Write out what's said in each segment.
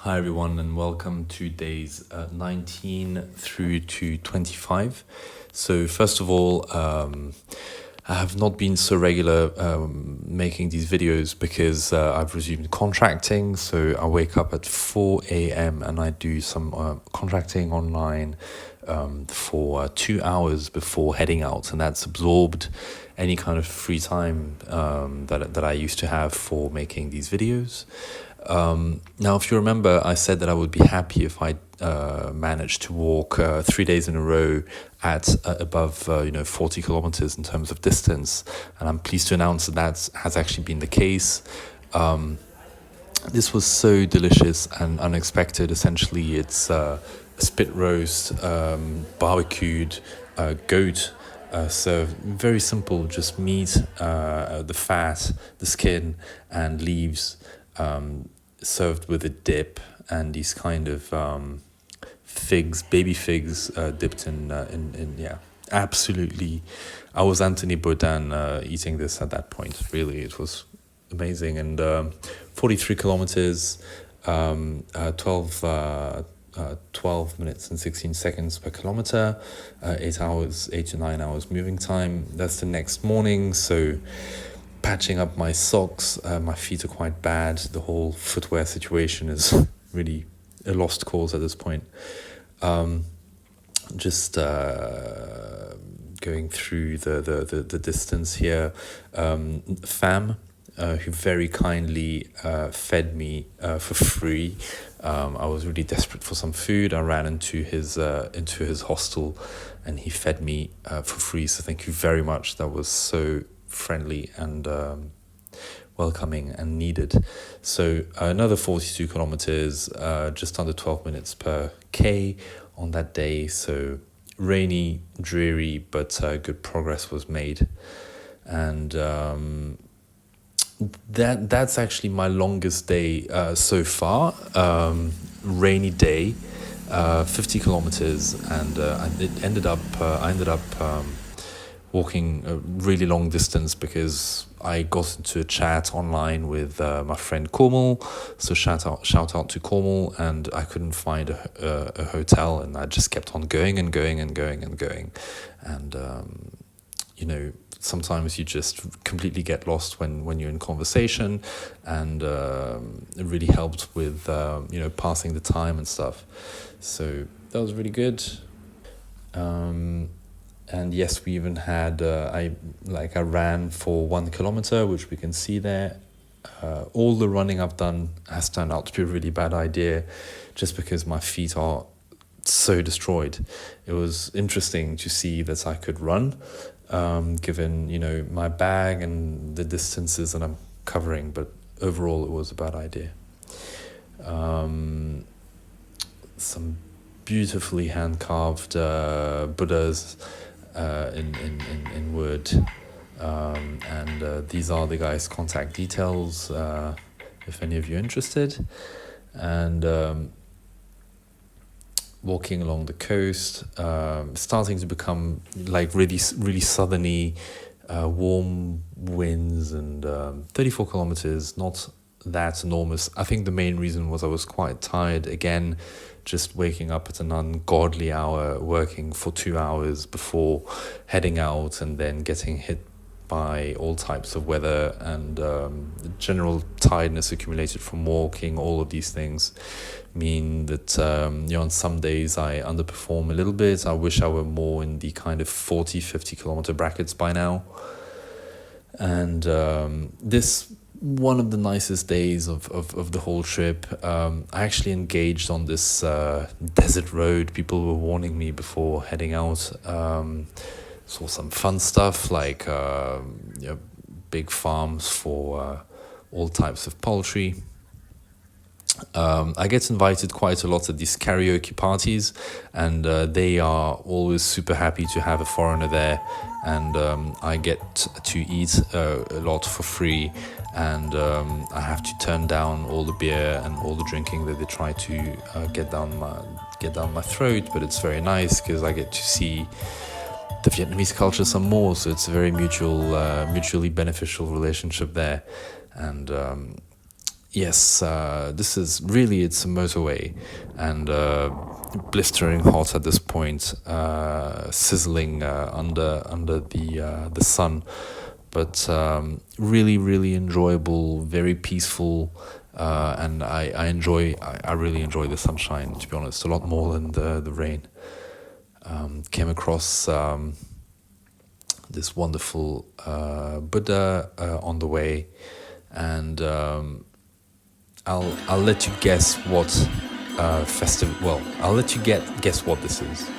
Hi everyone and welcome to days 19 through to 25. So first of all, I have not been so regular making these videos because I've resumed contracting. So I wake up at 4 a.m. and I do some contracting online for 2 hours before heading out, and that's absorbed any kind of free time that I used to have for making these videos. Now, if you remember, I said that I would be happy if I managed to walk 3 days in a row at above 40 kilometers in terms of distance, and I'm pleased to announce that has actually been the case. This was so delicious and unexpected. Essentially, it's a spit roast, barbecued goat. So very simple, just meat, the fat, the skin, and leaves, served with a dip and these kind of figs, baby figs, dipped in absolutely. I was Anthony Bourdain eating this at that point. Really, it was amazing. And 43 kilometers, 12 minutes and 16 seconds per kilometer, 8 to 9 hours moving time. That's the next morning. So patching up my socks, my feet are quite bad. The whole footwear situation is really a lost cause at this point. Just going through the distance here. Fam, who very kindly fed me for free. I was really desperate for some food. I ran into his hostel, and he fed me for free. So thank you very much. That was so friendly and welcoming and needed. So another 42 kilometers, just under 12 minutes per K on that day. So rainy, dreary, but good progress was made. And that's actually my longest day so far. Rainy day, 50 kilometers, and I ended up walking a really long distance because I got into a chat online with my friend Cormal. So shout out to Cormal, and I couldn't find a hotel, and I just kept on going and going and going and going. And sometimes you just completely get lost when you're in conversation, and it really helped with passing the time and stuff. So that was really good. And yes, we even had I ran for 1 kilometer, which we can see there. All the running I've done has turned out to be a really bad idea, just because my feet are so destroyed. It was interesting to see that I could run, given my bag and the distances that I'm covering, but overall it was a bad idea. Some beautifully hand-carved Buddhas in wood, and these are the guys' contact details if any of you are interested. And walking along the coast, starting to become like really southerny, warm winds, and 34 kilometers, not that enormous. I think the main reason was I was quite tired again, just waking up at an ungodly hour, working for 2 hours before heading out, and then getting hit by all types of weather, and the general tiredness accumulated from walking. All of these things mean that on some days I underperform a little bit. I wish I were more in the kind of 40-50 kilometer brackets by now. And this one of the nicest days of the whole trip. I actually engaged on this desert road. People were warning me before heading out. Saw some fun stuff like big farms for all types of poultry. I get invited quite a lot at these karaoke parties, and they are always super happy to have a foreigner there, and I get to eat a lot for free, and I have to turn down all the beer and all the drinking that they try to get down my throat. But it's very nice because I get to see the Vietnamese culture some more, so it's a very mutually beneficial relationship there. And yes, this is really, it's a motorway, and blistering hot at this point, sizzling under the sun, but really, really enjoyable, very peaceful, and I really enjoy the sunshine, to be honest, a lot more than the rain. Came across this wonderful Buddha on the way, and I'll let you guess what festival. Well, I'll let you guess what this is.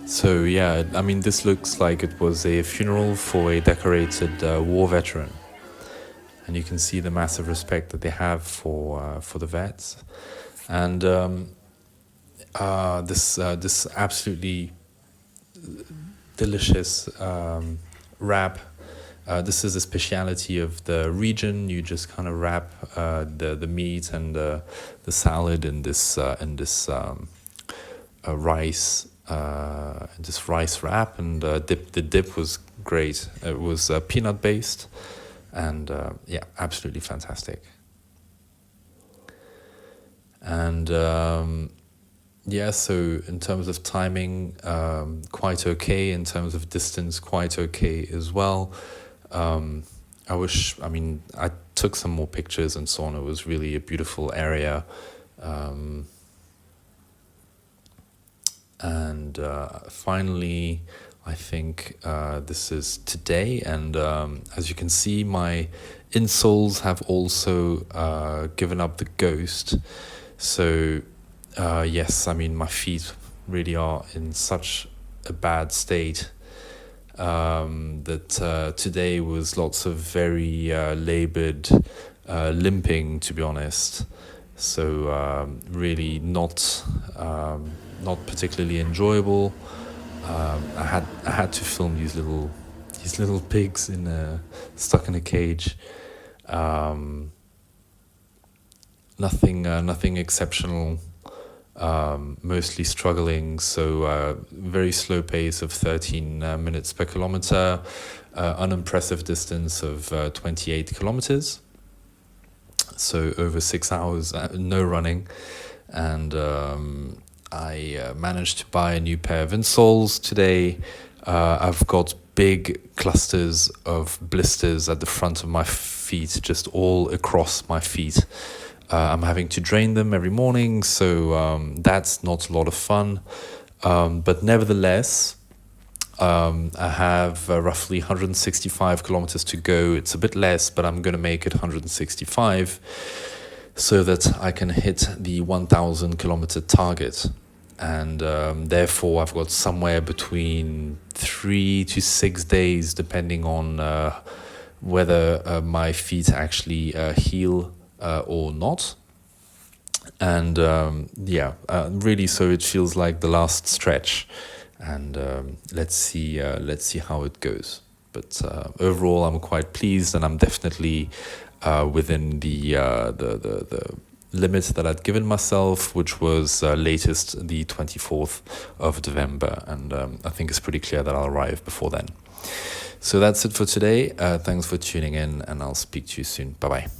So yeah, I mean, this looks like it was a funeral for a decorated war veteran, and you can see the massive respect that they have for the vets, and this absolutely delicious wrap. This is a speciality of the region. You just kind of wrap the meat and the salad in this rice. This rice wrap, and the dip was great. It was peanut based, and yeah, absolutely fantastic. And yeah, so in terms of timing, quite okay. In terms of distance, quite okay as well. I mean, I took some more pictures and so on. It was really a beautiful area. And finally, I think this is today, and as you can see, my insoles have also given up the ghost. So yes, I mean, my feet really are in such a bad state that today was lots of very labored limping, to be honest. So really not particularly enjoyable. I had to film these little pigs stuck in a cage. Nothing exceptional. Mostly struggling. So very slow pace of 13 minutes per kilometer. Unimpressive distance of 28 kilometers. So over 6 hours, no running, and I managed to buy a new pair of insoles today. I've got big clusters of blisters at the front of my feet, just all across my feet. I'm having to drain them every morning, so that's not a lot of fun. But nevertheless, I have roughly 165 kilometers to go. It's a bit less, but I'm going to make it 165 so that I can hit the 1,000 kilometer target. And therefore, I've got somewhere between 3 to 6 days, depending on whether my feet actually heal or not. And really, so it feels like the last stretch. And let's see how it goes. But overall, I'm quite pleased, and I'm definitely within the limit that I'd given myself, which was latest the 24th of November, and I think it's pretty clear that I'll arrive before then. So that's it for today. Thanks for tuning in, and I'll speak to you soon. Bye bye.